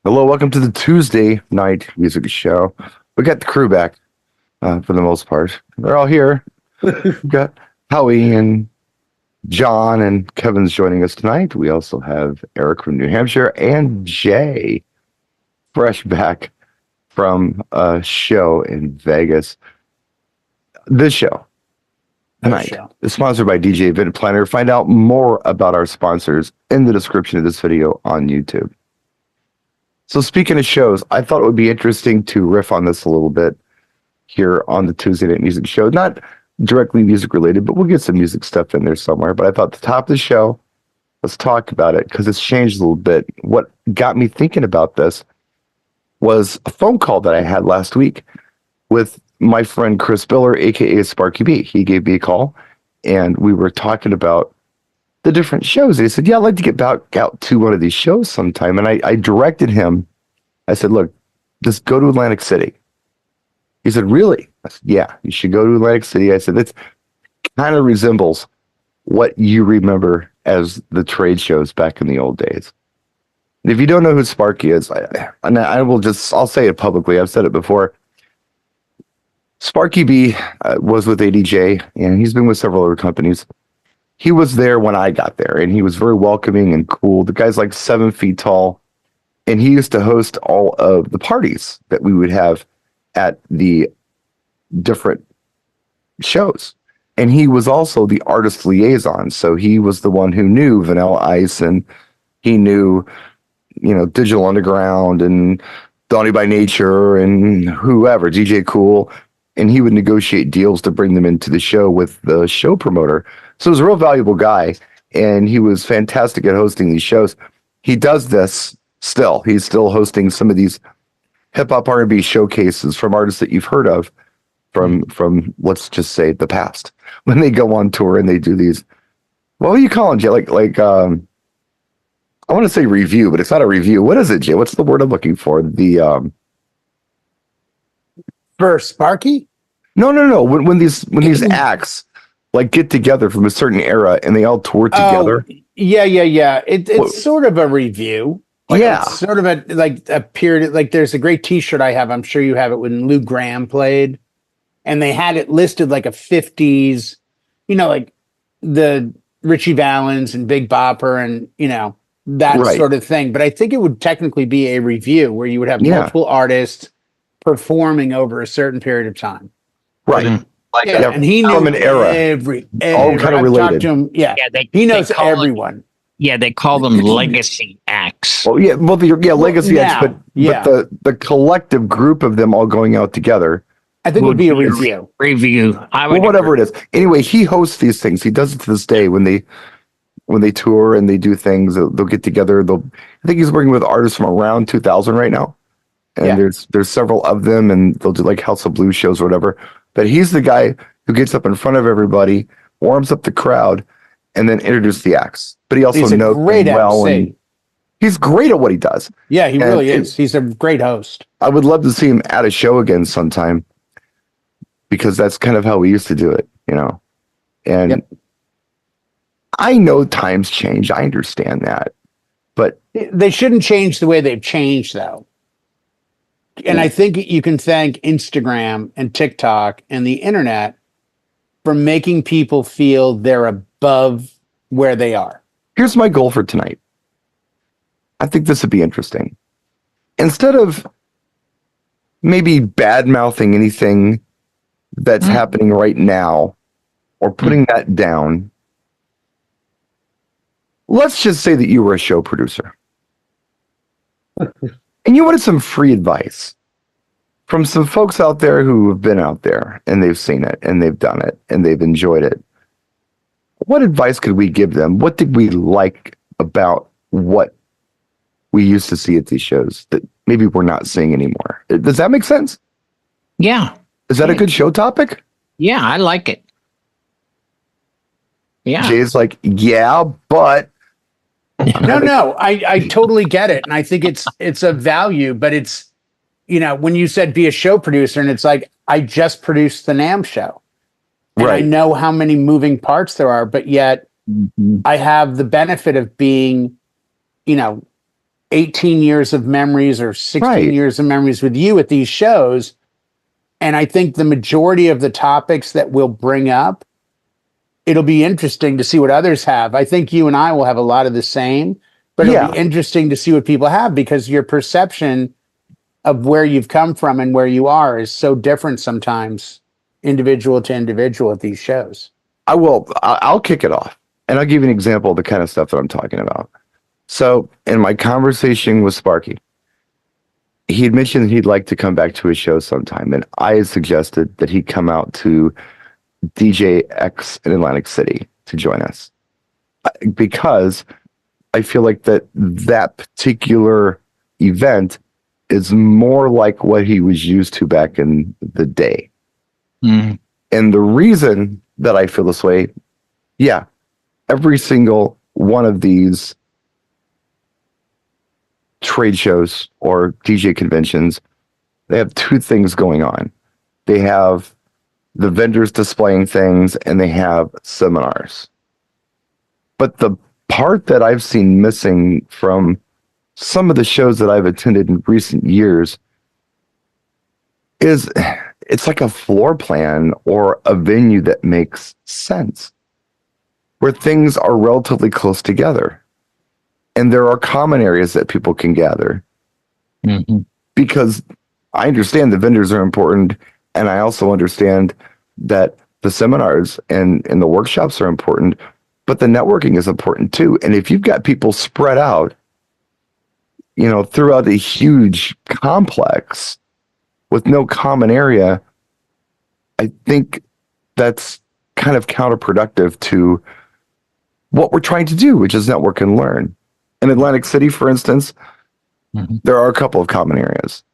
Hello, welcome to the Tuesday night music show. We got the crew back for the most part. They're all here. We got Howie and John and Kevin's joining us tonight. We also have Eric from New Hampshire and Jay, fresh back from a show in Vegas. This show tonight is sponsored by DJ Event Planner. Find out more about our sponsors in the description of this video on YouTube. So speaking of shows, I thought it would be interesting to riff on this a little bit here on the Tuesday Night Music Show. Not directly music related, but we'll get some music stuff in there somewhere. But I thought the top of the show, let's talk about it because it's changed a little bit. What got me thinking about this was a phone call that I had last week with my friend Chris Biller, aka Sparky B. He gave me a call and we were talking about the different shows. He said, yeah, I'd like to get back out to one of these shows sometime. And I directed him. I said, look, just go to Atlantic City. He said, really? I said, yeah, you should go to Atlantic City. I said, that kind of resembles what you remember as the trade shows back in the old days. And if you don't know who Sparky is, I'll say it publicly. I've said it before. Sparky B was with ADJ, and he's been with several other companies. He was there when I got there, and he was very welcoming and cool. The guy's like 7 feet tall, and he used to host all of the parties that we would have at the different shows. And he was also the artist liaison, so he was the one who knew Vanilla Ice, and he knew, Digital Underground and Donnie by Nature and whoever, DJ Cool, and he would negotiate deals to bring them into the show with the show promoter. So he was a real valuable guy, and he was fantastic at hosting these shows. He does this still. He's still hosting some of these hip-hop R&B showcases from artists that you've heard of from let's just say the past. When they go on tour and they do these, what are you calling, Jay? Like I want to say review, but it's not a review. What is it, Jay? What's the word I'm looking for? For Sparky? No. When these acts like get together from a certain era and they all tour together. Yeah. It's sort of a review. It's sort of a period. Like there's a great T-shirt I have. I'm sure you have it when Lou Gramm played, and they had it listed like a 50s, like the Richie Valens and Big Bopper and that sort of thing. But I think it would technically be a review where you would have multiple artists performing over a certain period of time. Right. And he knew from an era. every all kind of related. To him, he knows everyone. They call them legacy acts. Well, legacy acts, but the collective group of them all going out together. I think would be a review. Whatever it is. Anyway, he hosts these things. He does it to this day when they tour and they do things. They'll get together. I think he's working with artists from around 2000 right now, and there's several of them, and they'll do like House of Blues shows or whatever. But he's the guy who gets up in front of everybody, warms up the crowd, and then introduces the acts. But he also knows them well, and he's great at what he does. Yeah, he really is. He's a great host. I would love to see him at a show again sometime, because that's kind of how we used to do it, And I know times change. I understand that, but they shouldn't change the way they've changed, though. And I think you can thank Instagram and TikTok and the internet for making people feel they're above where they are. Here's my goal for tonight. I think this would be interesting. Instead of maybe bad-mouthing anything that's happening right now or putting that down, let's just say that you were a show producer. And you wanted some free advice from some folks out there who have been out there and they've seen it and they've done it and they've enjoyed it. What advice could we give them? What did we like about what we used to see at these shows that maybe we're not seeing anymore? Does that make sense? Yeah. Is that a good show topic? Yeah, I like it. Yeah. Jay's like, yeah, but No, I totally get it. And I think it's a value, but it's, when you said be a show producer, and it's like, I just produced the NAMM show. And I know how many moving parts there are, but yet I have the benefit of being, 18 years of memories or 16 Right. years of memories with you at these shows. And I think the majority of the topics that we'll bring up, it'll be interesting to see what others have. I think you and I will have a lot of the same, but it'll be interesting to see what people have, because your perception of where you've come from and where you are is so different sometimes, individual to individual at these shows. I'll kick it off, and I'll give you an example of the kind of stuff that I'm talking about. So in my conversation with Sparky, he had mentioned he'd like to come back to his show sometime, and I had suggested that he come out to DJX in Atlantic City to join us, because I feel like that particular event is more like what he was used to back in the day. Mm. And the reason that I feel this way, every single one of these trade shows or DJ conventions, they have two things going on. They have the vendors displaying things, and they have seminars. But the part that I've seen missing from some of the shows that I've attended in recent years is it's like a floor plan or a venue that makes sense, where things are relatively close together and there are common areas that people can gather. Mm-hmm. Because I understand the vendors are important, and I also understand that the seminars and the workshops are important, but the networking is important too. And if you've got people spread out, throughout a huge complex with no common area, I think that's kind of counterproductive to what we're trying to do, which is network and learn. In Atlantic City, for instance, there are a couple of common areas.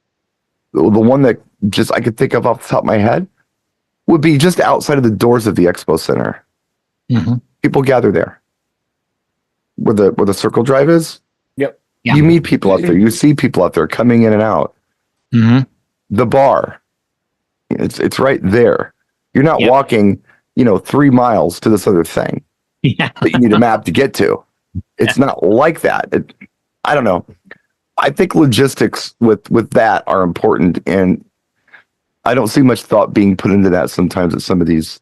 The one that just I could think of off the top of my head would be just outside of the doors of the Expo Center. Mm-hmm. People gather there. Where the Circle Drive is? Yep. Yeah. You meet people out there. You see people out there coming in and out. Mm-hmm. The bar, it's right there. You're not walking, 3 miles to this other thing Yeah. that you need a map to get to. It's not like that. I don't know. I think logistics with that are important, and I don't see much thought being put into that sometimes at some of these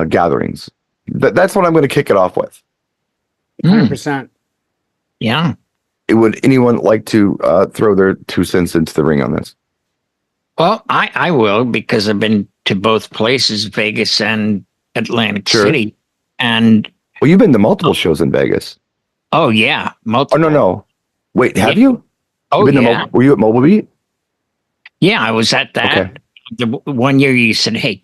gatherings. That's what I'm going to kick it off with. 100%. Yeah. Would anyone like to throw their 2 cents into the ring on this? Well, I will, because I've been to both places, Vegas and Atlantic City. And well, you've been to multiple shows in Vegas. oh yeah, multiple. Oh no. Wait, have you? Oh yeah. Were you at Mobile Beat? Yeah, I was at that. Okay. The one year you said, "Hey,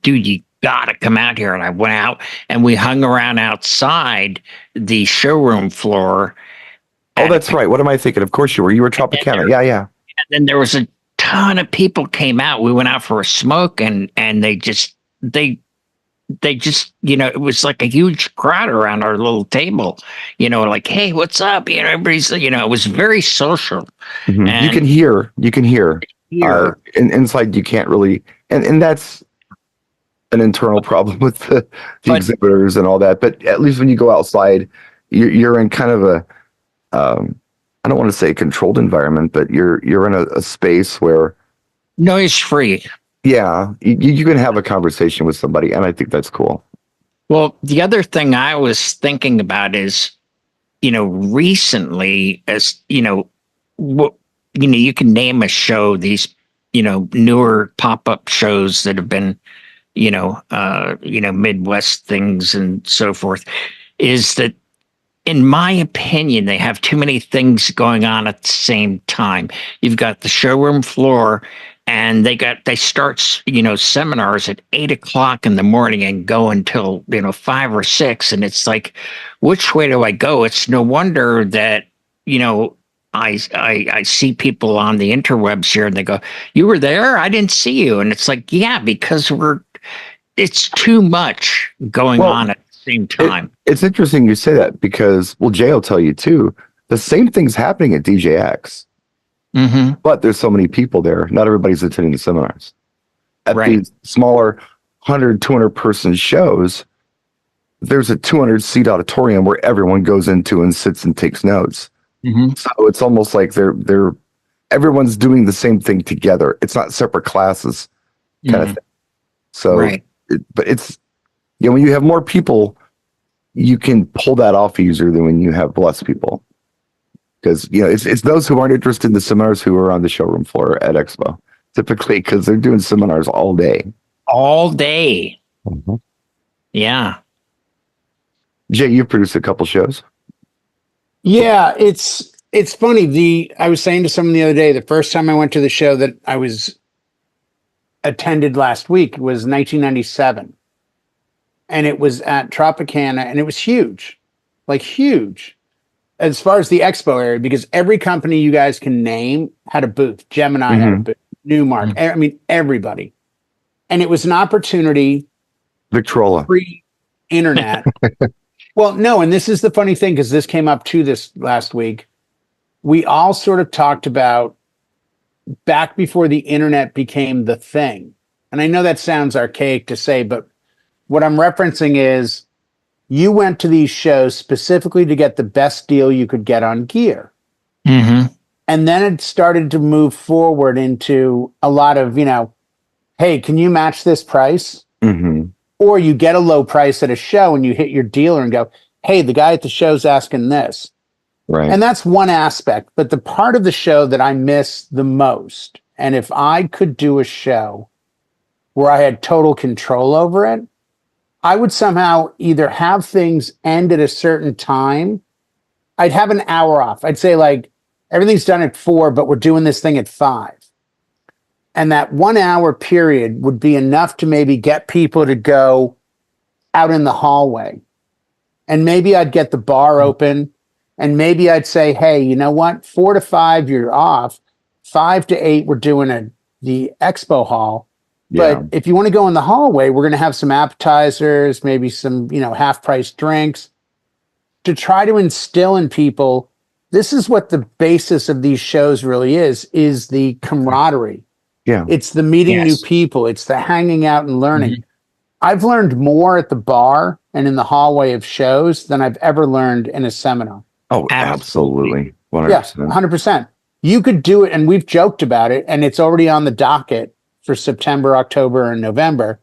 dude, you gotta come out here," and I went out and we hung around outside the showroom floor. Oh, that's right. What am I thinking? Of course you were. You were Tropicana. Yeah. And then there was a ton of people came out. We went out for a smoke, and they just it was like a huge crowd around our little table, like, "Hey, what's up?" Everybody's, it was very social. Mm-hmm. And you can hear. Inside you can't really, and that's an internal problem with the exhibitors and all that. But at least when you go outside, you're in kind of a, I don't want to say a controlled environment, but you're in a space where noise free. Yeah, you can have a conversation with somebody, and I think that's cool. Well, the other thing I was thinking about is, recently, as you can name a show, these, newer pop-up shows that have been, Midwest things and so forth, is that, in my opinion, they have too many things going on at the same time. You've got the showroom floor, and they start, seminars at 8:00 in the morning and go until, 5 or 6. And it's like, which way do I go? It's no wonder that, I see people on the interwebs here and they go, "You were there? I didn't see you." And it's like, yeah, because it's too much going on at the same time. It's interesting you say that because, Jay will tell you too, the same thing's happening at DJX. Mm-hmm. But there's so many people there. Not everybody's attending the seminars. At these smaller 100, 200 person shows, there's a 200 seat auditorium where everyone goes into and sits and takes notes. Mhm. So it's almost like they're everyone's doing the same thing together. It's not separate classes kind of Mhm. thing. So, Right. but it's when you have more people, you can pull that off easier than when you have less people. Because it's those who aren't interested in the seminars who are on the showroom floor at Expo typically because they're doing seminars all day. All day. Mm-hmm. Yeah. Jay, you've produced a couple shows. Yeah, it's funny. I was saying to someone the other day, the first time I went to the show that I was attended last week was 1997. And it was at Tropicana, and it was huge. Like huge. As far as the expo area, because every company you guys can name had a booth. Gemini had a booth, Newmark. I mean, everybody. And it was an opportunity. Victrola. Pre-internet. Well, no, and this is the funny thing, because this came up too this last week. We all sort of talked about back before the internet became the thing. And I know that sounds archaic to say, but what I'm referencing is you went to these shows specifically to get the best deal you could get on gear. Mm-hmm. And then it started to move forward into a lot of, hey, can you match this price? Mm-hmm. Or you get a low price at a show and you hit your dealer and go, hey, the guy at the show's asking this. Right. And that's one aspect. But the part of the show that I miss the most, and if I could do a show where I had total control over it, I would somehow either have things end at a certain time. I'd have an hour off. I'd say like everything's done at 4, but we're doing this thing at 5. And that 1 hour period would be enough to maybe get people to go out in the hallway. And maybe I'd get the bar open, and maybe I'd say, hey, you know what? 4 to 5, you're off. 5 to 8, we're doing the expo hall. But if you want to go in the hallway, we're going to have some appetizers, maybe some, half price drinks to try to instill in people. This is what the basis of these shows really is the camaraderie. Yeah. It's the meeting new people. It's the hanging out and learning. Mm-hmm. I've learned more at the bar and in the hallway of shows than I've ever learned in a seminar. Oh, absolutely. 100%. Yeah, 100%. You could do it, and we've joked about it, and it's already on the docket for September, October, and November.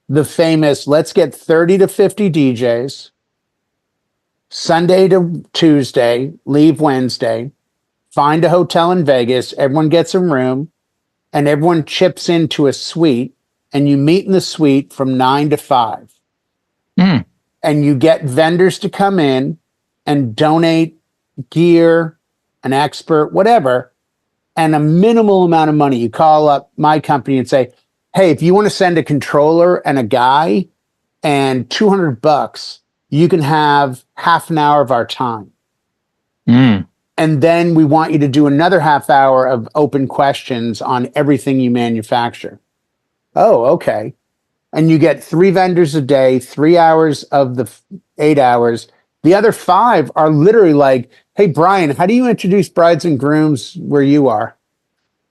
The famous, let's get 30 to 50 DJs, Sunday to Tuesday, leave Wednesday, find a hotel in Vegas, everyone gets a room, and everyone chips into a suite, and you meet in the suite from 9 to 5. Mm. And you get vendors to come in and donate gear, an expert, whatever, and a minimal amount of money. You call up my company and say, hey, if you want to send a controller and a guy and $200, you can have half an hour of our time. Mm. And then we want you to do another half hour of open questions on everything you manufacture. Oh, okay. And you get 3 vendors a day, 3 hours of the 8 hours. The other 5 are literally like, hey, Brian, how do you introduce brides and grooms where you are?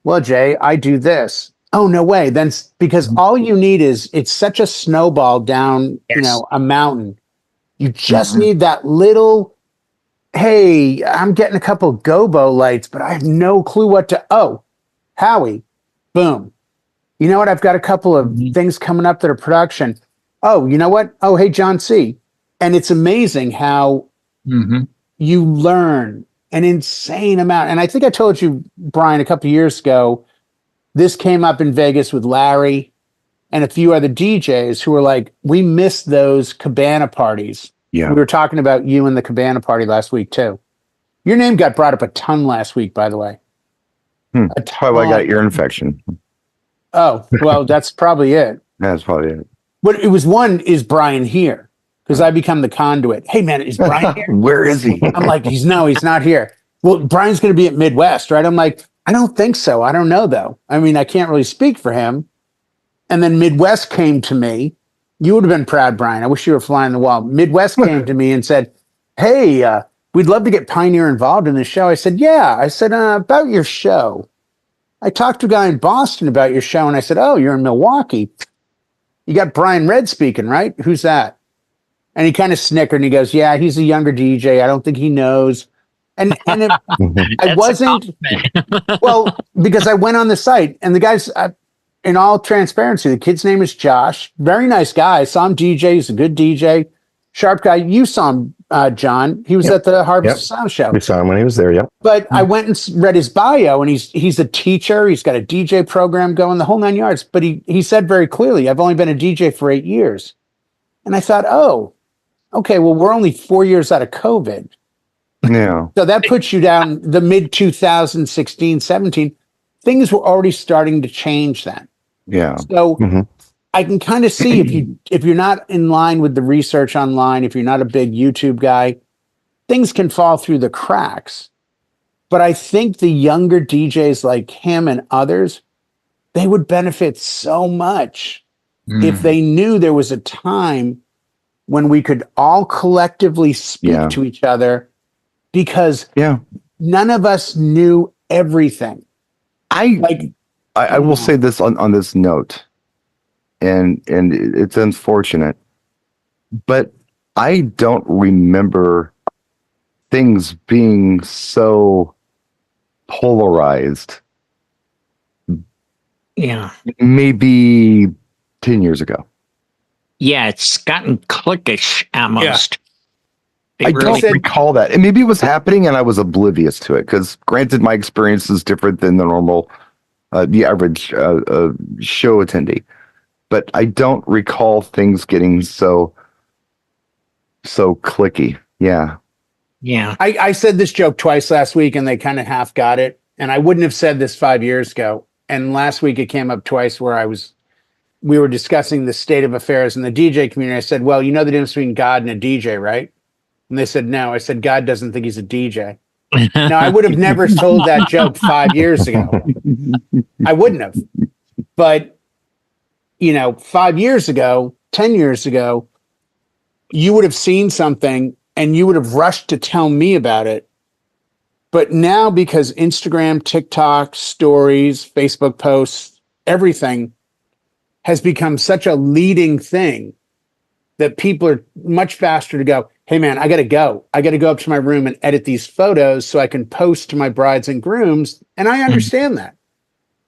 Well, Jay, I do this. Oh, no way. Then because all you need is, it's such a snowball down, a mountain. You just need that little, hey, I'm getting a couple of gobo lights, but I have no clue what to, Howie, boom. You know what? I've got a couple of things coming up that are production. Oh, you know what? Oh, hey, John C. And it's amazing how you learn an insane amount. And I think I told you, Brian, a couple of years ago, this came up in Vegas with Larry and a few other DJs who were like, we missed those cabana parties. Yeah. We were talking about you and the cabana party last week, too. Your name got brought up a ton last week, by the way. A ton. I got ear infection. Oh, well, that's probably it. That's probably it. But it was one, is Brian here? Because I become the conduit. Hey, man, is Brian here? Where is he? I'm like, he's not here. Well, Brian's going to be at Midwest, right? I'm like, I don't think so. I don't know, though. I mean, I can't really speak for him. And then Midwest came to me. You would have been proud, Brian. I wish you were flying the wall. Midwest came to me and said, hey, we'd love to get Pioneer involved in this show. I said, yeah. I said, about your show. I talked to a guy in Boston about your show, and I said, oh, you're in Milwaukee. You got Brian Red speaking, right? Who's that? And he kind of snickered, and he goes, yeah, he's a younger DJ. I don't think he knows. And it, I That's a wasn't, compliment. well, because I went on the site and the guy's, in all transparency, the kid's name is Josh. Very nice guy. I saw him DJ. He's a good DJ. Sharp guy. You saw him, John. He was Yep. at the Harvest Yep. Sound Show. We saw him when he was there. Yep. But I went and read his bio, and he's a teacher. He's got a DJ program going, the whole 9 yards. But he said very clearly, I've only been a DJ for 8 years. And I thought, oh, okay, well, we're only 4 years out of COVID. Yeah. So that puts you down the mid 2016, 17. Things were already starting to change then. Yeah. So Mhm. I can kind of see if you're not in line with the research online, if you're not a big YouTube guy, things can fall through the cracks. But I think the younger DJs like him and others, they would benefit so much if they knew there was a time when we could all collectively speak Yeah. to each other, because Yeah. none of us knew everything. Like, I will say this on this note, and it's unfortunate, but I don't remember things being so polarized Yeah. maybe 10 years ago. Yeah, it's gotten cliquish almost. It I really- don't recall that. And maybe it was happening and I was oblivious to it, because granted, my experience is different than the normal, the average show attendee. But I don't recall things getting so clicky. Yeah. Yeah. I said this joke twice last week and they kind of half got it. And I wouldn't have said this 5 years ago. And last week it came up twice where we were discussing the state of affairs in the DJ community. I said, well, you know the difference between God and a DJ, right? And they said, no. I said, God doesn't think he's a DJ. Now, I would have never told that joke 5 years ago. I wouldn't have. But, 5 years ago, 10 years ago, you would have seen something and you would have rushed to tell me about it. But now, because Instagram, TikTok, stories, Facebook posts, everything has become such a leading thing that people are much faster to go, hey man, I got to go. I got to go up to my room and edit these photos so I can post to my brides and grooms. And I understand that.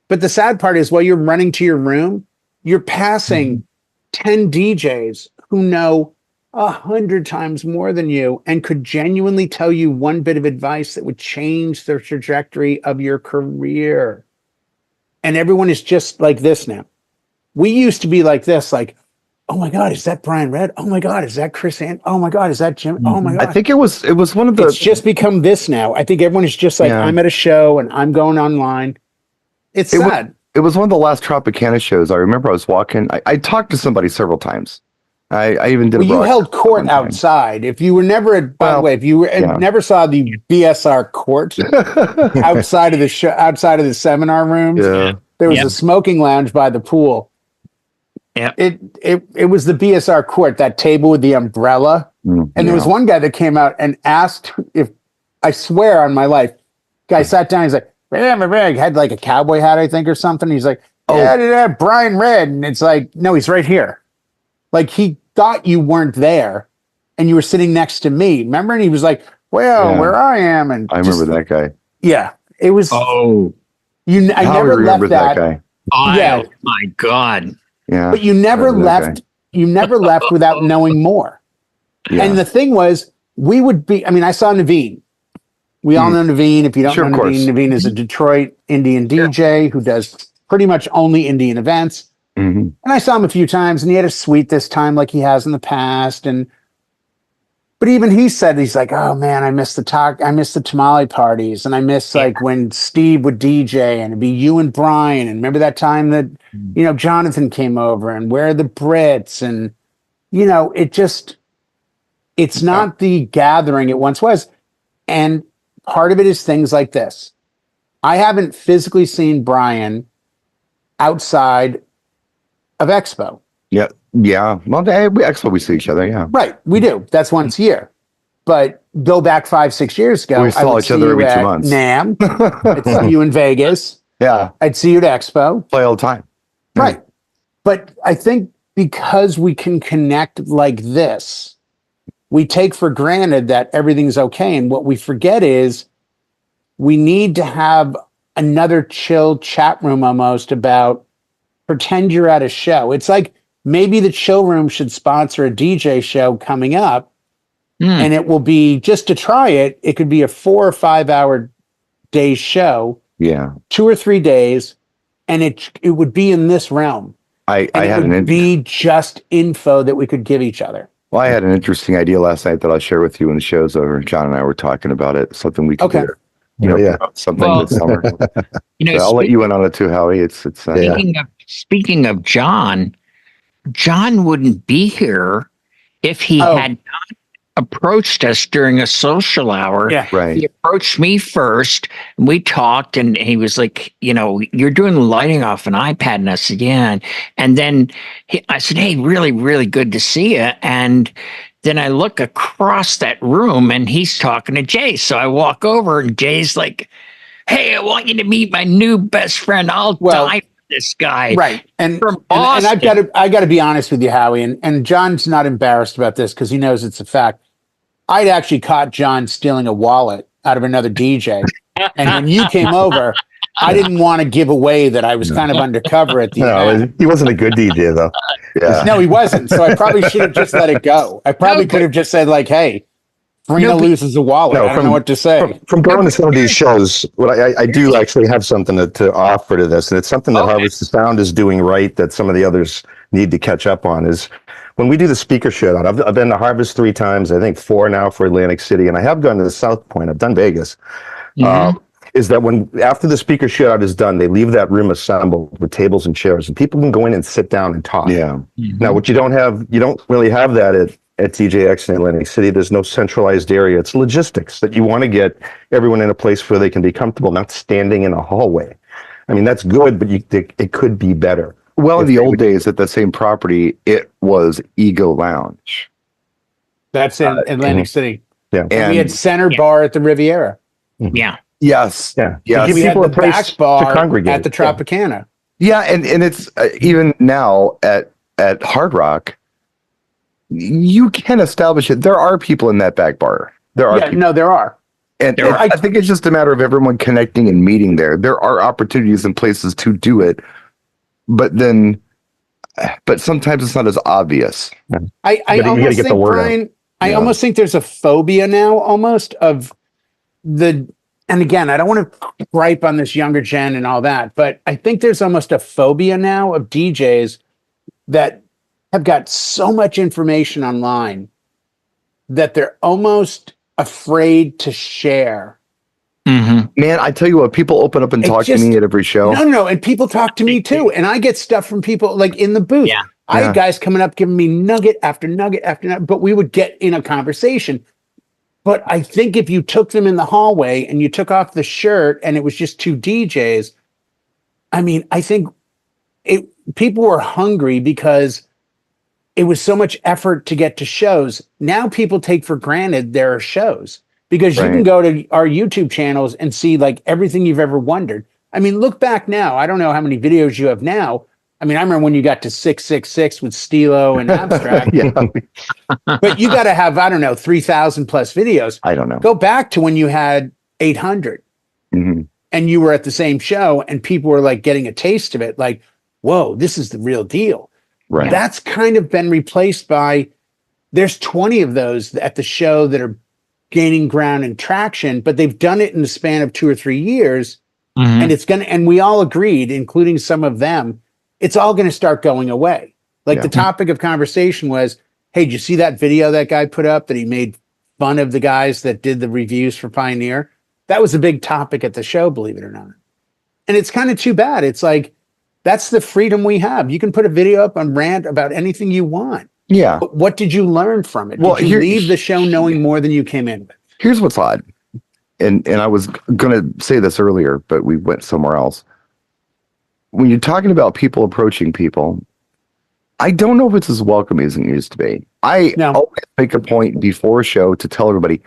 But the sad part is, while you're running to your room, you're passing 10 DJs who know 100 times more than you and could genuinely tell you one bit of advice that would change the trajectory of your career. And everyone is just like this now. We used to be like this, like, oh my God, is that Brian Red? Oh my God, is that Chris Ant? Oh my God, is that Jim? Oh my God. I think it was one of the. It's just become this now. I think everyone is just like, Yeah. I'm at a show and I'm going online. It's sad. It was one of the last Tropicana shows. I remember I was walking. I talked to somebody several times. I even did. Well, you held one court time. outside. If you were never at, by the Well, way, if you were yeah. never saw the BSR court outside of the show, outside of the seminar rooms, Yeah. there was Yep. a smoking lounge by the pool. Yep. It was the BSR court, that table with the umbrella. And there was one guy that came out and asked if, I swear on my life, guy sat down. He's like, he had like a cowboy hat, I think, or something. He's like, yeah, Brian Red. And it's like, no, he's right here. Like, he thought you weren't there and you were sitting next to me. Remember? And he was like, well, Yeah. where I am. And I remember that guy. Yeah. It was, Oh, I How never remember left that. guy. Yeah. oh my God. Yeah. But you never I remember that left. You never left without knowing more. Yeah. And the thing was, we would be, I mean, I saw Naveen. We all know Naveen. If you don't Sure, know of course. Naveen, Naveen is a Detroit Indian DJ who does pretty much only Indian events. Mhm. And I saw him a few times and he had a suite this time like he has in the past. But even he said, he's like, oh man, I miss the tamale parties. And I miss like when Steve would DJ and it'd be you and Brian. And remember that time that, Jonathan came over and Where Are the Brits? And, it's not the gathering it once was. And part of it is things like this. I haven't physically seen Brian outside of Expo. Yeah. Yeah. Well, we see each other. Yeah. Right. We do. That's once a year. But go back 5-6 years ago. We I saw would each other see every you 2 at months. NAM. I'd see you in Vegas. Yeah. I'd see you at Expo. Play all the time. Right. But I think because we can connect like this, we take for granted that everything's okay. And what we forget is we need to have another chill chat room almost about pretend you're at a show. It's like maybe the chill room should sponsor a DJ show coming up. And it will be, just to try it, it could be a 4 or 5 hour day show. Yeah. 2 or 3 days. And it would be in this realm. I had it would be just info that we could give each other. Well, I had an interesting idea last night that I'll share with you when the show's over. John and I were talking about it. Something we could do. Something this summer. I'll let you in on it too, Howie. It's speaking of John wouldn't be here if he had not approached us during a social hour. Yeah, right. He approached me first, and we talked, and he was like, you're doing lighting off an iPad. And I said, yeah. And then I said, hey, really, really good to see you. And then I look across that room and he's talking to Jay. So I walk over and Jay's like, hey, I want you to meet my new best friend. I'll die for this guy. Right. And I've got to be honest with you, Howie, and John's not embarrassed about this because he knows it's a fact. I'd actually caught John stealing a wallet out of another DJ. And when you came over, I didn't want to give away that I was kind of undercover at the event. He wasn't a good DJ though. Yeah. No, he wasn't. So I probably should have just let it go. I probably could have just said like, hey, Farina loses a wallet. I don't know what to say. From going to some of these shows, what I do actually have something to offer to this, and it's something that Harvest Sound is doing right that some of the others need to catch up on, is when we do the speaker showdown. I've been to Harvest 3 times, I think 4 now for Atlantic City, and I have gone to the South Point. I've done Vegas. Is that when after the speaker shootout is done, they leave that room assembled with tables and chairs, and people can go in and sit down and talk. Yeah. Now, what you don't really have that at TJX in Atlantic City. There's no centralized area. It's logistics that you want to get everyone in a place where they can be comfortable, not standing in a hallway. I mean, that's good, but it could be better. Well, in the old days at the same property, it was Ego Lounge. That's in Atlantic City. Yeah. And we had Center Bar at the Riviera. Yeah. Yes. Yeah. Yes. Give We had people the a place back bar to congregate at the Tropicana. Yeah, and it's even now at Hard Rock, you can establish it. There are people in that back bar. There are. People. No, there are. And I think it's just a matter of everyone connecting and meeting there. There are opportunities and places to do it, but sometimes it's not as obvious. I almost think, Brian, I almost think there's a phobia now almost of and again, I don't want to gripe on this younger gen and all that, but I think there's almost a phobia now of DJs that have got so much information online that they're almost afraid to share. Mm-hmm. Man, I tell you what, people open up and talk to me at every show. No, and people talk to me too, and I get stuff from people like in the booth. Yeah. I had guys coming up giving me nugget after nugget after nugget, but we would get in a conversation. But I think if you took them in the hallway and you took off the shirt and it was just 2 DJs, I mean, I think people were hungry because it was so much effort to get to shows. Now people take for granted there are shows because you can go to our YouTube channels and see like everything you've ever wondered. I mean, look back now. I don't know how many videos you have now. I mean, I remember when you got to 666 with Stilo and Abstract. But you got to have, I don't know, 3,000 plus videos. I don't know. Go back to when you had 800 and you were at the same show and people were like getting a taste of it. Like, whoa, this is the real deal. Right. That's kind of been replaced by, there's 20 of those at the show that are gaining ground and traction, but they've done it in the span of 2 or 3 years. And we all agreed, including some of them, it's all going to start going away. Like the topic of conversation was, hey, did you see that video that guy put up that he made fun of the guys that did the reviews for Pioneer? That was a big topic at the show, believe it or not. And it's kind of too bad. It's like, that's the freedom we have. You can put a video up on Rant about anything you want. Yeah. But what did you learn from it? Well, did you leave the show knowing more than you came in with? Here's what's odd. And I was going to say this earlier, but we went somewhere else. When you're talking about people approaching people, I don't know if it's as welcoming as it used to be. I always make a point before a show to tell everybody,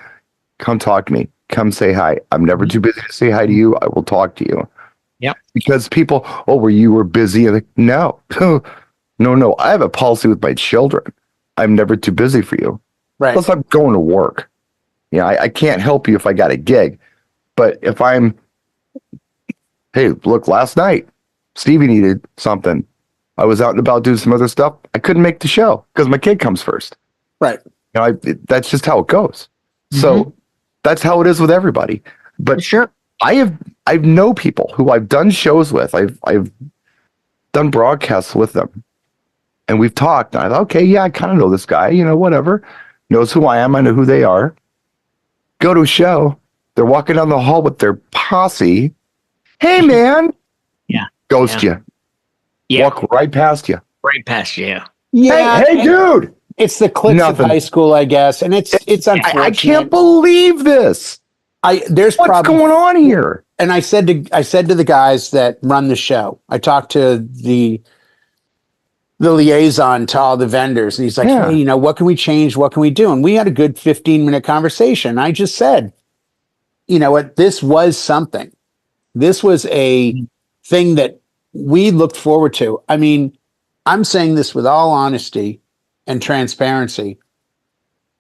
come talk to me. Come say hi. I'm never too busy to say hi to you. I will talk to you. Yep. Because people, you were busy. And no. No. I have a policy with my children. I'm never too busy for you. Right. Plus I'm going to work. I can't help you if I got a gig. But if I'm, hey, look, last night, Stevie needed something. I was out and about doing some other stuff. I couldn't make the show because my kid comes first. Right. That's just how it goes. So that's how it is with everybody. But Sure. I've know people who I've done shows with. I've done broadcasts with them, and we've talked. And I thought, okay, yeah, I kind of know this guy. Whatever. Knows who I am. I know who they are. Go to a show. They're walking down the hall with their posse. Hey, man. Yeah. Ghost you. Yeah. Walk right past you. Right past you. Yeah. Hey, dude. It's the cliques of Nothing. high school, I guess, and it's unfortunate. I can't believe this. There's What's probably going on here? And I said to the guys that run the show, I talked to the liaison to all the vendors, and he's like, Yeah. hey, what can we change? What can we do? And we had a good 15-minute conversation. I just said, you know what? This was something. This was a thing that we looked forward to. I mean, I'm saying this with all honesty and transparency.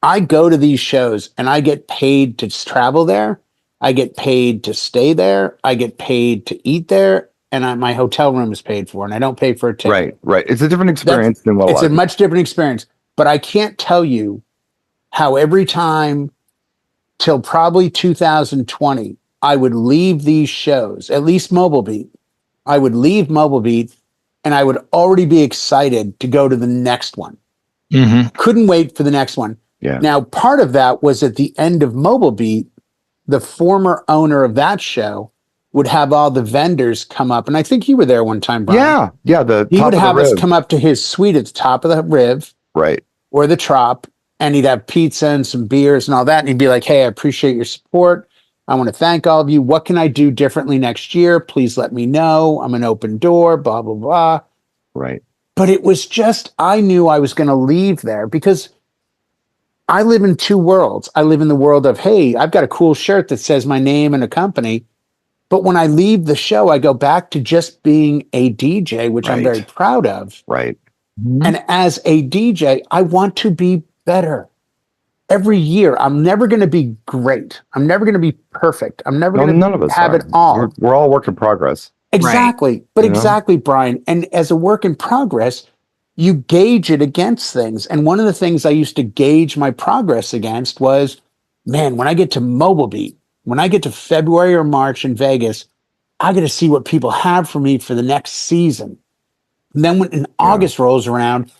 I go to these shows and I get paid to travel there. I get paid to stay there. I get paid to eat there. And my hotel room is paid for, and I don't pay for a ticket. Right. It's a different experience than what It's a much different experience. But I can't tell you how every time till probably 2020, I would leave these shows, at least Mobile Beat. I would leave Mobile Beat and I would already be excited to go to the next one. Couldn't wait for the next one. Yeah. Now, part of that was at the end of Mobile Beat, the former owner of that show would have all the vendors come up. And I think you were there one time, Brian. Yeah. He would have us come up to his suite at the top of the Riv. Right. Or the Trop, and he'd have pizza and some beers and all that. And he'd be like, hey, I appreciate your support. I want to thank all of you. What can I do differently next year? Please let me know. I'm an open door, blah, blah, blah. Right. But it was just, I knew I was going to leave there because I live in two worlds. I live in the world of, hey, I've got a cool shirt that says my name and a company. But when I leave the show, I go back to just being a DJ, which I'm very proud of. Right. And as a DJ, I want to be better. Every year, I'm never going to be great. I'm never going to be perfect. I'm never going to have it all. We're all work in progress. Exactly. Right. But exactly, Brian. And as a work in progress, you gauge it against things. And one of the things I used to gauge my progress against was, man, when I get to Mobile Beat, when I get to February or March in Vegas, I got to see what people have for me for the next season. And then when August rolls around,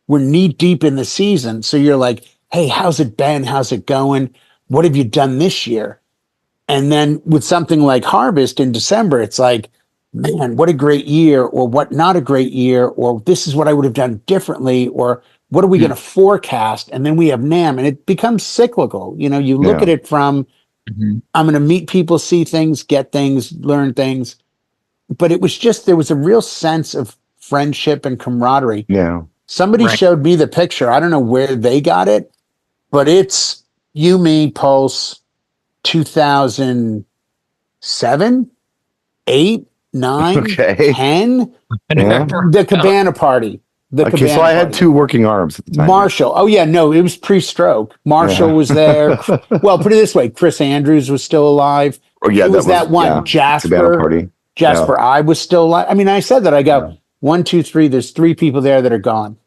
we're knee deep in the season. So you're like, hey, how's it been? How's it going? What have you done this year? And then with something like Harvest in December, it's like, man, what a great year, or what not a great year, or this is what I would have done differently, or what are we going to forecast? And then we have NAMM, and it becomes cyclical. You look at it from, I'm going to meet people, see things, get things, learn things. But it was just, there was a real sense of friendship and camaraderie. Yeah. Somebody showed me the picture. I don't know where they got it, but it's you, me, Pulse, 2007, 8, 9, 10, the Cabana Party. So I had two working arms at the time. Marshall. Oh, yeah, no, it was pre-stroke. Marshall was there. Well, put it this way, Chris Andrews was still alive. Oh, yeah, it was that one. Cabana Party. Jasper I was still alive. I mean, I said that. I go, 1, 2, 3, there's 3 people there that are gone.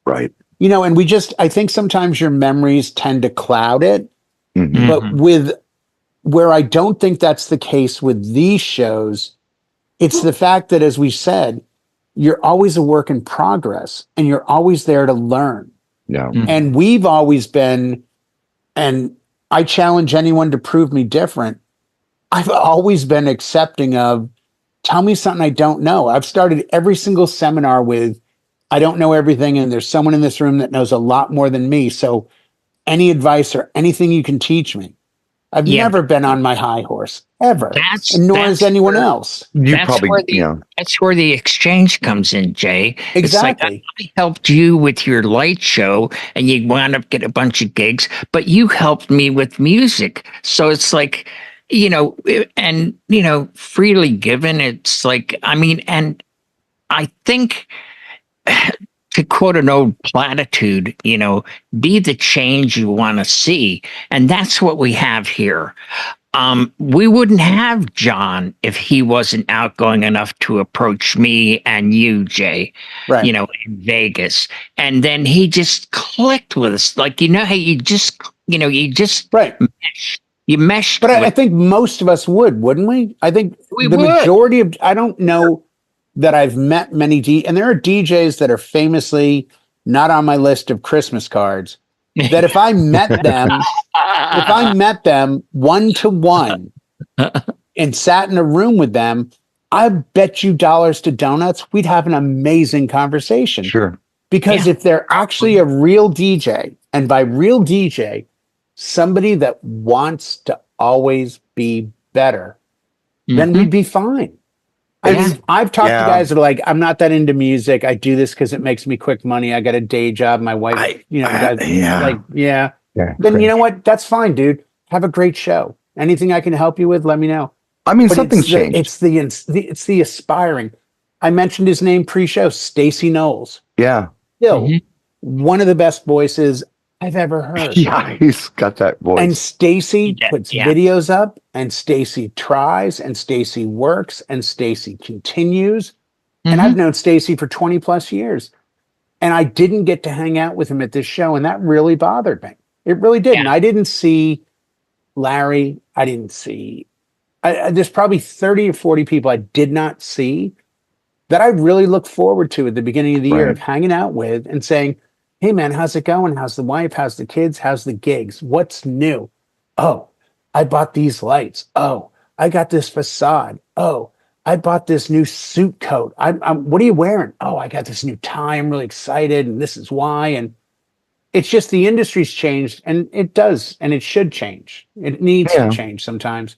Right. And I think sometimes your memories tend to cloud it. But where I don't think that's the case with these shows, it's the fact that, as we said, you're always a work in progress and you're always there to learn. Yeah. And we've always been, and I challenge anyone to prove me different. I've always been accepting of, tell me something I don't know. I've started every single seminar with, I don't know everything, and there's someone in this room that knows a lot more than me. So any advice or anything you can teach me. I've never been on my high horse, ever. Nor has anyone else. That's where the exchange comes in, Jay. Exactly. It's like I helped you with your light show and you wound up getting a bunch of gigs, but you helped me with music. So it's like, freely given. It's like, and I think, to quote an old platitude, be the change you want to see. And that's what we have here. we wouldn't have John if he wasn't outgoing enough to approach me and you, Jay, Right. In Vegas. And then he just clicked with us. Like, how you just Right. you meshed. But I think most of us wouldn't we? I think We the would. majority of, I don't know that I've met many and there are DJs that are famously not on my list of Christmas cards that if I met them one-to-one and sat in a room with them, I bet you dollars to donuts, we'd have an amazing conversation. Sure. Because if they're actually a real DJ, and by real DJ, somebody that wants to always be better, then we'd be fine. I've talked to guys that are like, I'm not that into music. I do this because it makes me quick money. I got a day job. My wife, Then you know what? That's fine, dude. Have a great show. Anything I can help you with, let me know. I mean, But something's changed. It's the aspiring. I mentioned his name pre-show, Stacey Knowles. Yeah. Still one of the best voices I've ever heard. Yeah, he's got that voice. And Stacey puts videos up, and Stacey tries, and Stacey works, and Stacey continues. And I've known Stacey for 20 plus years. And I didn't get to hang out with him at this show, and that really bothered me. It really did. And I didn't see Larry. I didn't see. There's probably 30 or 40 people I did not see that I really look forward to at the beginning of the year of hanging out with and saying, hey, man, how's it going? How's the wife? How's the kids? How's the gigs? What's new? Oh, I bought these lights. Oh, I got this facade. Oh, I bought this new suit coat. What are you wearing? Oh, I got this new tie. I'm really excited. And this is why. And it's just the industry's changed, and it does. And it should change. It needs to change sometimes.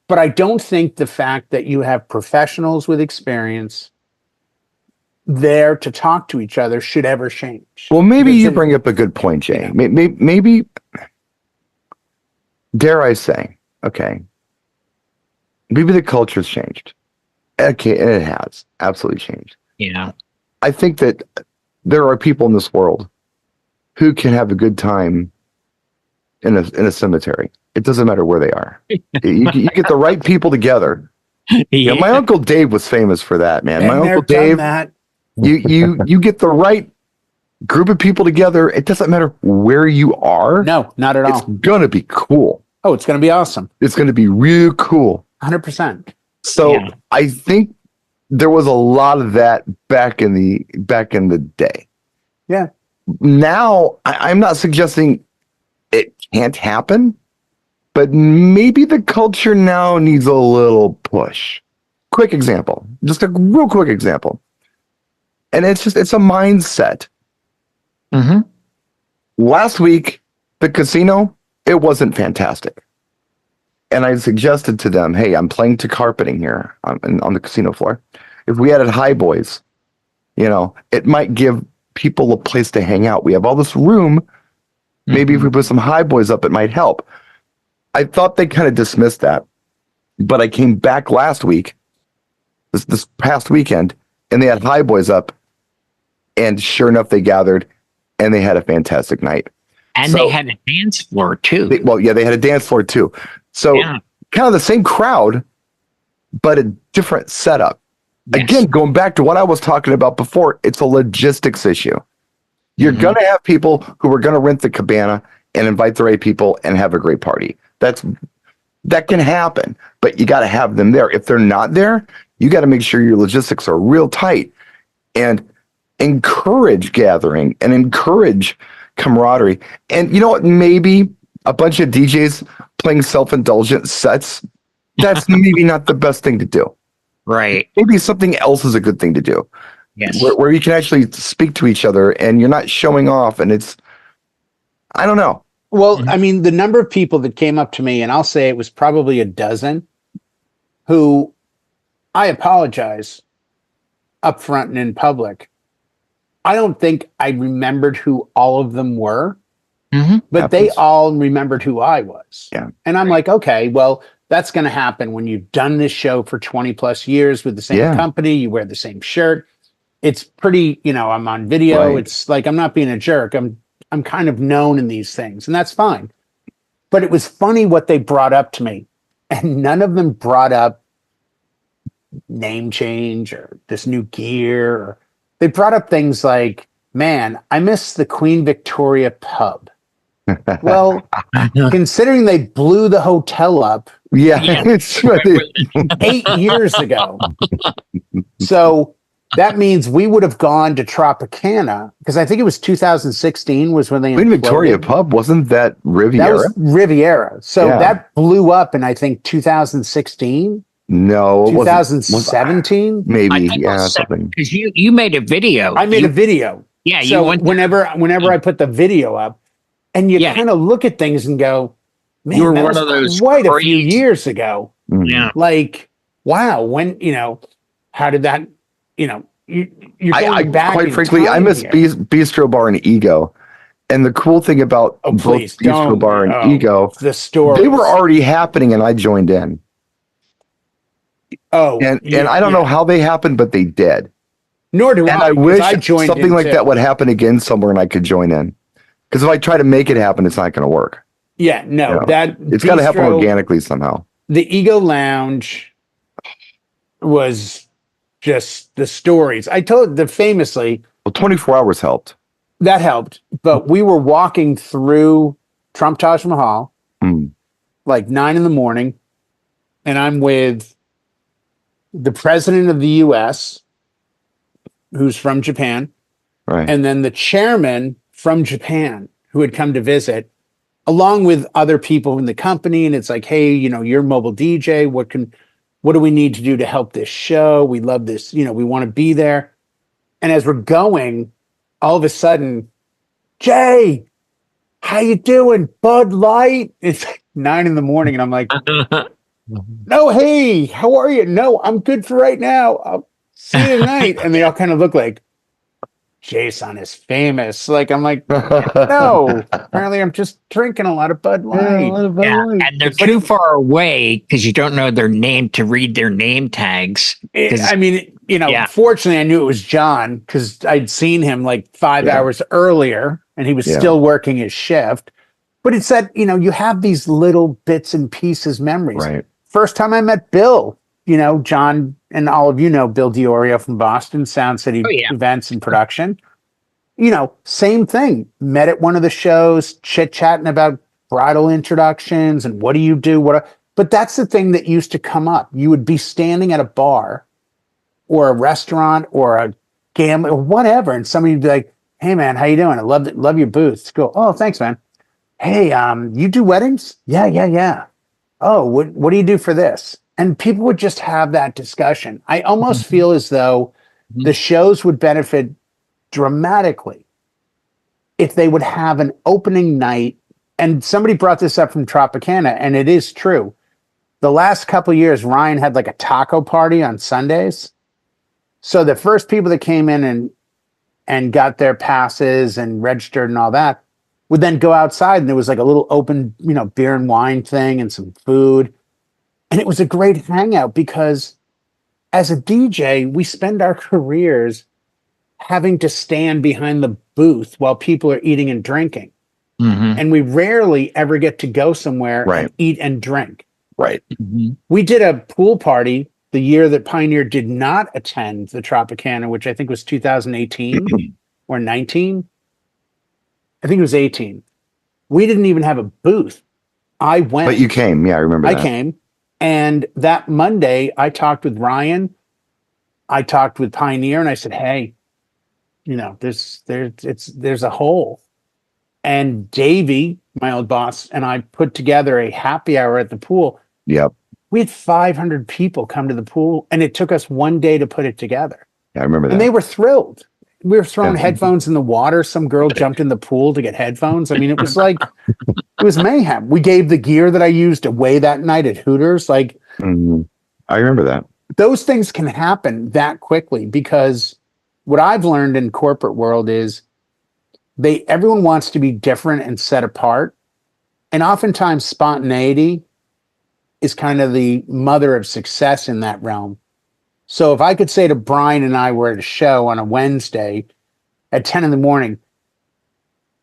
But I don't think the fact that you have professionals with experience there to talk to each other should ever change. Well, maybe you bring up a good point, Jay. Maybe, dare I say, okay, maybe the culture's changed. Okay, and it has absolutely changed. Yeah. I think that there are people in this world who can have a good time in a cemetery. It doesn't matter where they are. you get the right people together. Yeah, my Uncle Dave was famous for that, man. My Uncle Dave. You get the right group of people together. It doesn't matter where you are. No, not at all. It's gonna be cool. Oh, it's gonna be awesome. It's gonna be real cool. 100%. So I think there was a lot of that back in the day. Yeah. Now I'm not suggesting it can't happen, but maybe the culture now needs a little push. Quick example, just a real quick example. And it's a mindset. Last week, the casino, it wasn't fantastic. And I suggested to them, hey, I'm playing to carpeting here on the casino floor. If we added high boys, it might give people a place to hang out. We have all this room. Maybe if we put some high boys up, it might help. I thought they kind of dismissed that. But I came back last week, this past weekend, and they had high boys up. And sure enough, they gathered, and they had a fantastic night. And they had a dance floor, too. They had a dance floor, too. So kind of the same crowd, but a different setup. Yes. Again, going back to what I was talking about before, it's a logistics issue. You're going to have people who are going to rent the cabana and invite the right people and have a great party. That can happen, but you got to have them there. If they're not there, you got to make sure your logistics are real tight and encourage gathering and encourage camaraderie. And you know what? Maybe a bunch of DJs playing self-indulgent sets, that's maybe not the best thing to do. Right. Maybe something else is a good thing to do. Yes. Where you can actually speak to each other and you're not showing off, and I don't know. Well, I mean, the number of people that came up to me, and I'll say it was probably a dozen, who I apologize up front and in public. I don't think I remembered who all of them were, but they all remembered who I was. Yeah. And I'm like, okay, well, that's going to happen when you've done this show for 20 plus years with the same company. You wear the same shirt. It's pretty, I'm on video. Right. It's like, I'm not being a jerk. I'm kind of known in these things, and that's fine. But it was funny what they brought up to me. and none of them brought up name change or this new gear. Or they brought up things like, man, I miss the Queen Victoria pub. Well, considering they blew the hotel up it's what they, 8 years ago. So that means we would have gone to Tropicana, because I think it was 2016 was when they Queen imploded. Victoria pub, wasn't that Riviera? That was Riviera. So Yeah. that blew up in, I think, 2016, No, it wasn't. 2017. Maybe, think it yeah, was something. because you made a video. I made a video. Yeah, you So went whenever I put the video up, and you Yeah. kind of look at things and go, man, You were that one was of those quite a few crazy- years ago. Mhm. Yeah. Like, wow, when, how did that, you're going I back. quite in frankly, I time miss here. Bistro Bar and Ego. And the cool thing about Oh, both please Bistro don't. Bar and Oh, Ego, the story. they were already happening and I joined in. Oh, And I don't know how they happened, but they did. Nor do And I. I 'Cause wish I joined something in like too. that would happen again somewhere and I could join in. Because if I try to make it happen, it's not going to work. Yeah, no, Yeah. that It's got to happen bistro- organically somehow. The Ego Lounge was just the stories. I told the famously Well, 24 hours helped. that helped, but we were walking through Trump Taj Mahal Mm. like 9 a.m, and I'm with the president of the US, who's from Japan, Right. and then the chairman from Japan who had come to visit, along with other people in the company. And it's like, hey, you're a mobile DJ. What do we need to do to help this show? We love this. We want to be there. And as we're going, all of a sudden, Jay, how you doing? Bud Light. It's like 9 a.m, and I'm like, no, hey, how are you? No, I'm good for right now. I'll see you tonight. And they all kind of look like, Jason is famous. Like, I'm like, no, apparently I'm just drinking a lot of Bud Light. Yeah, and they're too far away because you don't know their name to read their name tags. I mean, Yeah. fortunately, I knew it was John because I'd seen him like 5 Yeah. hours earlier and he was Yeah. still working his shift. But it's that, you have these little bits and pieces memories. Right. First time I met Bill, John and all of Bill Diorio from Boston, Sound City Oh, yeah. Events and Production. Same thing. Met at one of the shows, chit-chatting about bridal introductions and what do you do? But that's the thing that used to come up. You would be standing at a bar or a restaurant or a gambling or whatever, and somebody would be like, hey man, how you doing? I love your booth. It's cool. Oh, thanks, man. Hey, you do weddings? Yeah. Oh, what do you do for this? And people would just have that discussion. I almost feel as though the shows would benefit dramatically if they would have an opening night. And somebody brought this up from Tropicana, and it is true. The last couple of years, Ryan had like a taco party on Sundays. So the first people that came in and got their passes and registered and all that would then go outside, and there was like a little open, beer and wine thing and some food. And it was a great hangout because as a DJ, we spend our careers having to stand behind the booth while people are eating and drinking. Mhm. And we rarely ever get to go somewhere Right. and eat and drink. Right. Mhm. We did a pool party the year that Pioneer did not attend the Tropicana, which I think was 2018 or 19. I think it was 18. We didn't even have a booth. I went. But you came. Yeah, I remember I that. came. And that Monday, I talked with Ryan. I talked with Pioneer, and I said, "Hey, there's a hole." And Davey, my old boss, and I put together a happy hour at the pool. Yep. We had 500 people come to the pool, and it took us one day to put it together. Yeah, I remember that. And they were thrilled. We were throwing Yeah. headphones in the water. Some girl jumped in the pool to get headphones. I mean, it was like, it was mayhem. We gave the gear that I used away that night at Hooters. Like, Mhm. I remember that. those things can happen that quickly because what I've learned in corporate world is everyone wants to be different and set apart. And oftentimes spontaneity is kind of the mother of success in that realm. So if I could say to Brian and I were at a show on a Wednesday at 10 in the morning,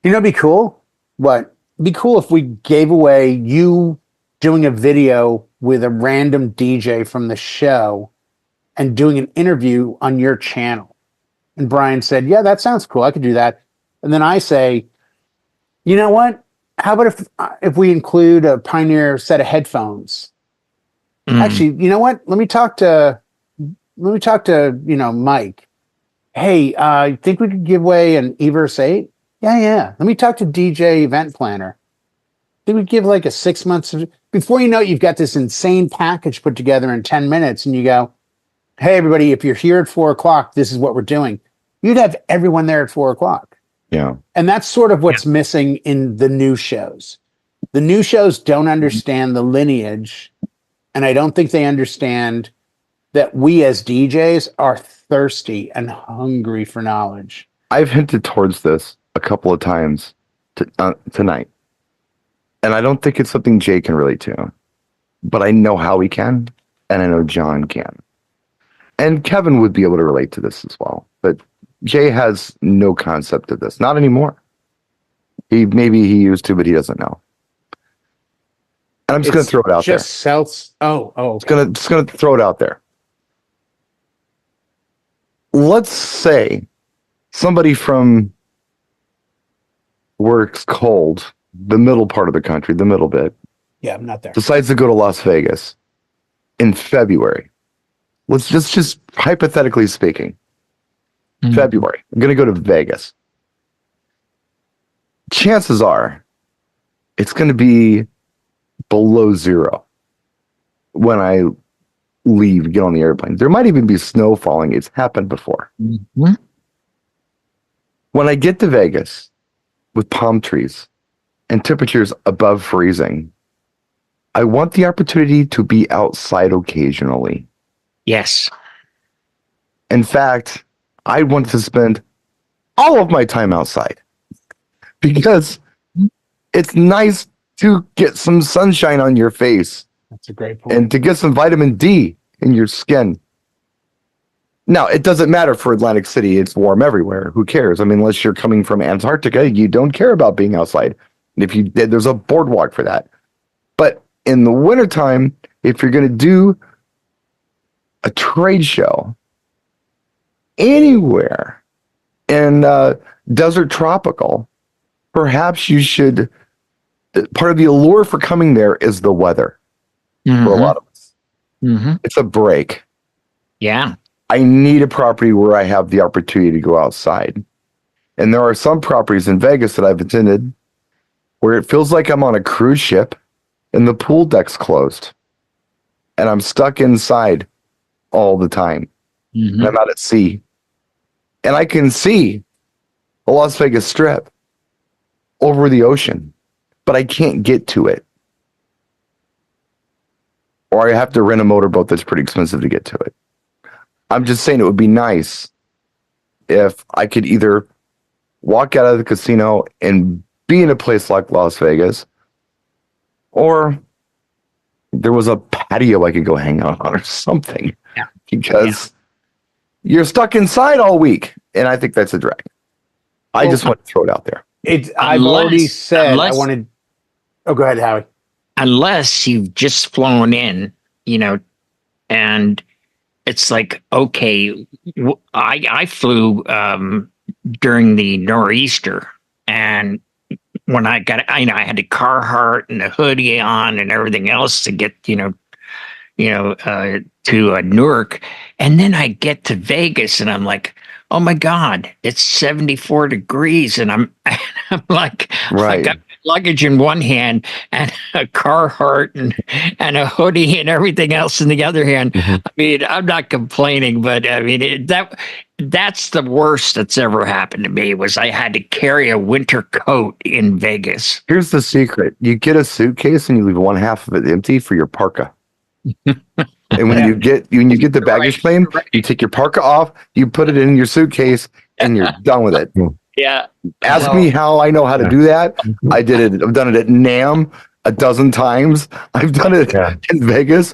it'd be cool. What? It'd be cool if we gave away you doing a video with a random DJ from the show and doing an interview on your channel. And Brian said, yeah, that sounds cool. I could do that. And then I say, you know what? How about if we include a Pioneer set of headphones? Actually, you know what? Let me talk to Mike. Hey, I think we could give away an Everse 8? Yeah. Let me talk to DJ Event Planner. They would give like a 6 months before you know it, you've got this insane package put together in 10 minutes, and you go, hey, everybody, if you're here at 4:00, this is what we're doing. You'd have everyone there at 4:00. Yeah. And that's sort of what's missing in the new shows. The new shows don't understand the lineage, and I don't think they understand that we as DJs are thirsty and hungry for knowledge. I've hinted towards this a couple of times tonight. And I don't think it's something Jay can relate to. But I know Howie can, and I know John can. And Kevin would be able to relate to this as well. But Jay has no concept of this. Not anymore. Maybe he used to, but he doesn't know. And I'm just going to throw it out there. Okay. Just going to throw it out there. Let's say somebody from where it's cold, the middle part of the country, the middle bit. Yeah, I'm not there. Decides to go to Las Vegas in February. Let's just hypothetically speaking, February. I'm going to go to Vegas. Chances are it's going to be below zero when I leave, get on the airplane. There might even be snow falling. It's happened before. Mm-hmm. When I get to Vegas with palm trees and temperatures above freezing, I want the opportunity to be outside occasionally. Yes. In fact, I want to spend all of my time outside because it's nice to get some sunshine on your face. That's a great point. And to get some vitamin D in your skin. Now, it doesn't matter for Atlantic City. It's warm everywhere. Who cares? I mean, unless you're coming from Antarctica, you don't care about being outside. And if you did, there's a boardwalk for that. But in the wintertime, if you're going to do a trade show anywhere in desert tropical, perhaps you should. Part of the allure for coming there is the weather for a lot of us. Mm-hmm. It's a break. Yeah. I need a property where I have the opportunity to go outside. And there are some properties in Vegas that I've attended where it feels like I'm on a cruise ship and the pool deck's closed. And I'm stuck inside all the time. Mm-hmm. And I'm out at sea. And I can see the Las Vegas Strip over the ocean, but I can't get to it. Or I have to rent a motorboat that's pretty expensive to get to it. I'm just saying it would be nice if I could either walk out of the casino and be in a place like Las Vegas, or there was a patio I could go hang out on or something. Yeah. Because you're stuck inside all week, and I think that's a drag. I just want to throw it out there. I've already said I wanted. Oh, go ahead, Howie. Unless you've just flown in, and it's like, okay, I flew during the nor'easter, and when I got, I had a Carhartt and a hoodie on and everything else to get, to Newark, and then I get to Vegas, and I'm like, oh my God, it's 74 degrees, and I'm like, right. I got luggage in one hand and a Carhartt and a hoodie and everything else in the other hand. Mm-hmm. I mean, I'm not complaining, but I mean that's the worst that's ever happened to me. Was I had to carry a winter coat in Vegas. Here's the secret: you get a suitcase and you leave one half of it empty for your parka. And when you get the baggage claim, you take your parka off, you put it in your suitcase, and you're done with it. Yeah. Ask me how I know how to do that. I did it. I've done it at NAMM a dozen times. I've done it in Vegas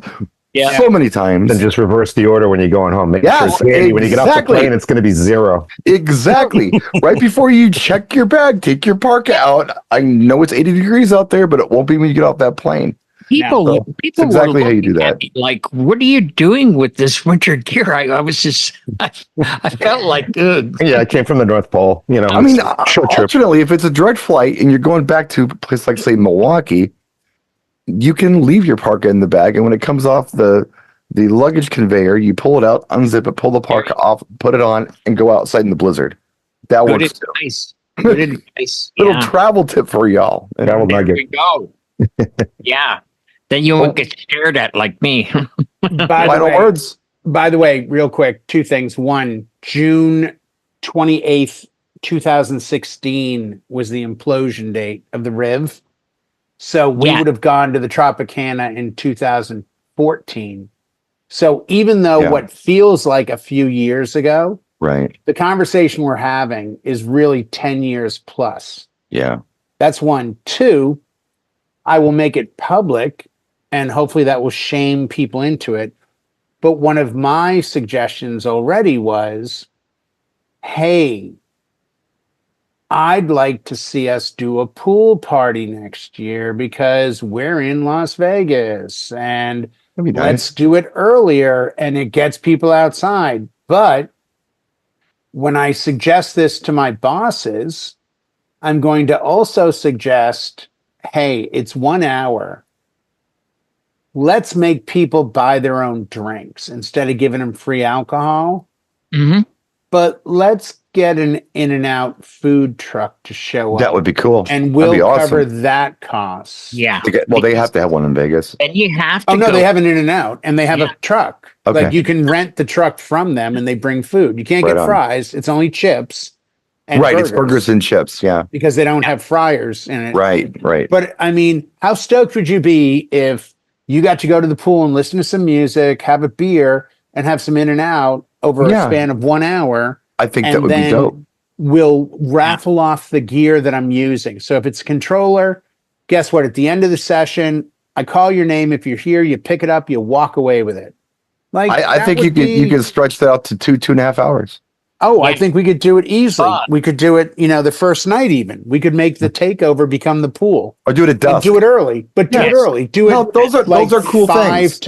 so many times. And just reverse the order when you're going home. Make sure it's exactly. When you get off the plane, it's going to be 0. Exactly. Right before you check your bag, take your parka out. I know it's 80 degrees out there, but it won't be when you get off that plane. people It's exactly how you do that. Like, what are you doing with this winter gear? I was just, I felt like, ugh. Yeah, I came from the North Pole. You know, I mean, short trip. alternately, if it's a direct flight and you're going back to a place like, say, Milwaukee, you can leave your parka in the bag, and when it comes off the luggage conveyor, you pull it out, unzip it, pull the parka off, put it on, and go outside in the blizzard. That Good works. advice. Good advice. Little travel tip for y'all. Travel There nugget. we go. Yeah. Then you won't get stared at like me. Final words. By the way, real quick, two things. One, June 28th, 2016 was the implosion date of the Riv. So we would have gone to the Tropicana in 2014. So even though what feels like a few years ago, right, the conversation we're having is really 10 years plus. Yeah. That's one. Two, I will make it public, and hopefully that will shame people into it. But one of my suggestions already was, hey, I'd like to see us do a pool party next year because we're in Las Vegas, and let's do it earlier, and it gets people outside. But when I suggest this to my bosses, I'm going to also suggest, hey, it's 1 hour. Let's make people buy their own drinks instead of giving them free alcohol. Mm-hmm. But let's get an In-N-Out food truck to show up. That would be cool. And we'll cover that cost. Yeah. They have to have one in Vegas. And you have to. Oh, no, they have an In-N-Out, and they have a truck. Okay. Like, you can rent the truck from them, and they bring food. You can't get fries. It's only chips. And it's burgers and chips. Yeah. Because they don't have fryers in it. Right. But I mean, how stoked would you be if you got to go to the pool and listen to some music, have a beer, and have some In-N-Out over a span of 1 hour? I think that would be dope. We'll raffle off the gear that I'm using. So if it's a controller, guess what? At the end of the session, I call your name. If you're here, you pick it up, you walk away with it. Like, I think you can stretch that out to 2.5 hours. Oh, I think we could do it easily. We could do it, the first night even. We could make the takeover become the pool. Or do it at dusk. Do it early, but do it early. Those are cool things.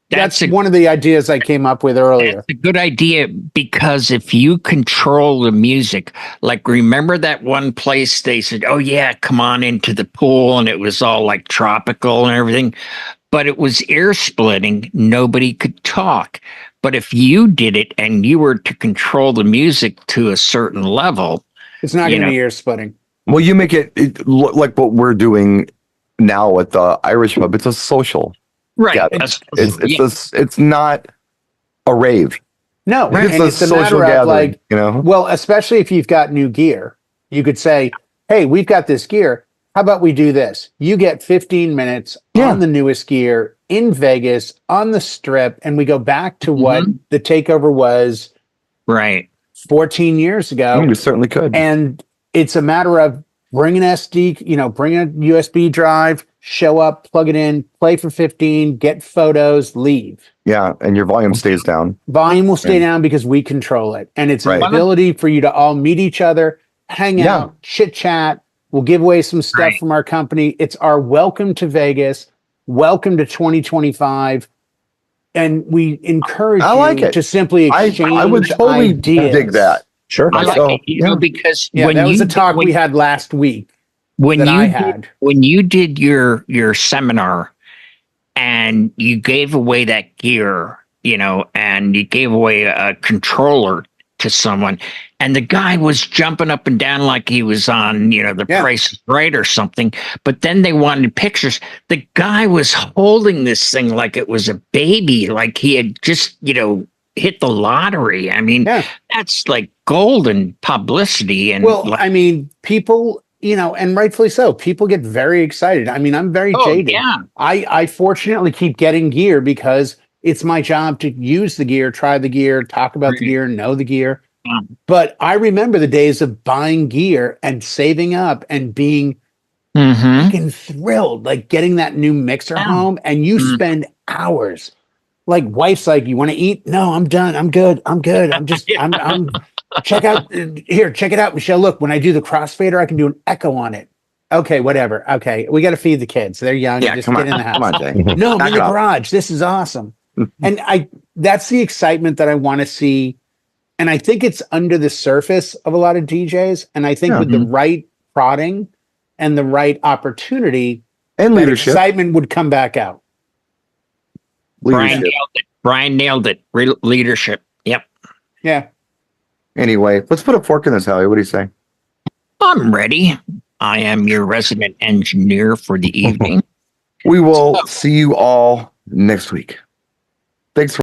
That's one of the ideas I came up with earlier. That's a good idea, because if you control the music, like, remember that one place they said, oh yeah, come on into the pool, and it was all like tropical and everything, but it was ear splitting. Nobody could talk. But if you did it and you were to control the music to a certain level, it's not going to be ear splitting. Well, you make it look like what we're doing now at the Irish pub. It's a social. Right. It's not a rave. No, right. It's a matter of like, well, especially if you've got new gear, you could say, hey, we've got this gear. How about we do this? You get 15 minutes on the newest gear in Vegas on the Strip, and we go back to what the takeover was 14 years ago. We certainly could. And it's a matter of bring an SD, bring a USB drive, show up, plug it in, play for 15, get photos, leave. Yeah, and your volume stays down. Volume will stay down because we control it. And it's an ability for you to all meet each other, hang out, chit-chat. We'll give away some stuff from our company. It's our welcome to Vegas, welcome to 2025. And we encourage you to simply exchange I would totally ideas. dig that. Sure. I like it, because when that was a talk we had last week. When you did your seminar and you gave away that gear, and you gave away a controller to someone, and the guy was jumping up and down like he was on, The Price is Right or something. But then they wanted pictures. The guy was holding this thing like it was a baby, like he had just, hit the lottery. I mean, that's like golden publicity. And people, and rightfully so, people get very excited. I mean, I'm very jaded. Yeah. I fortunately keep getting gear because it's my job to use the gear, try the gear, talk about the gear, know the gear. Yeah. But I remember the days of buying gear and saving up and being fucking thrilled, like getting that new mixer home, and you spend hours. Like, wife's like, you want to eat? No, I'm done. I'm good. I'm just, I'm check it out, Michelle. Look, when I do the crossfader, I can do an echo on it. Okay, whatever. Okay, we got to feed the kids. They're young. Yeah, Just come get on. in the house. Come on, Jay. No, I'm Knock in it the off. garage. This is awesome. And that's the excitement that I want to see. And I think it's under the surface of a lot of DJs. And I think with the right prodding and the right opportunity, And that leadership. excitement would come back out. Brian Leadership. nailed it. Brian nailed it. Leadership. Yep. Yeah. Anyway, let's put a fork in this, Howie. What do you say? I'm ready. I am your resident engineer for the evening. We will see you all next week. Thanks for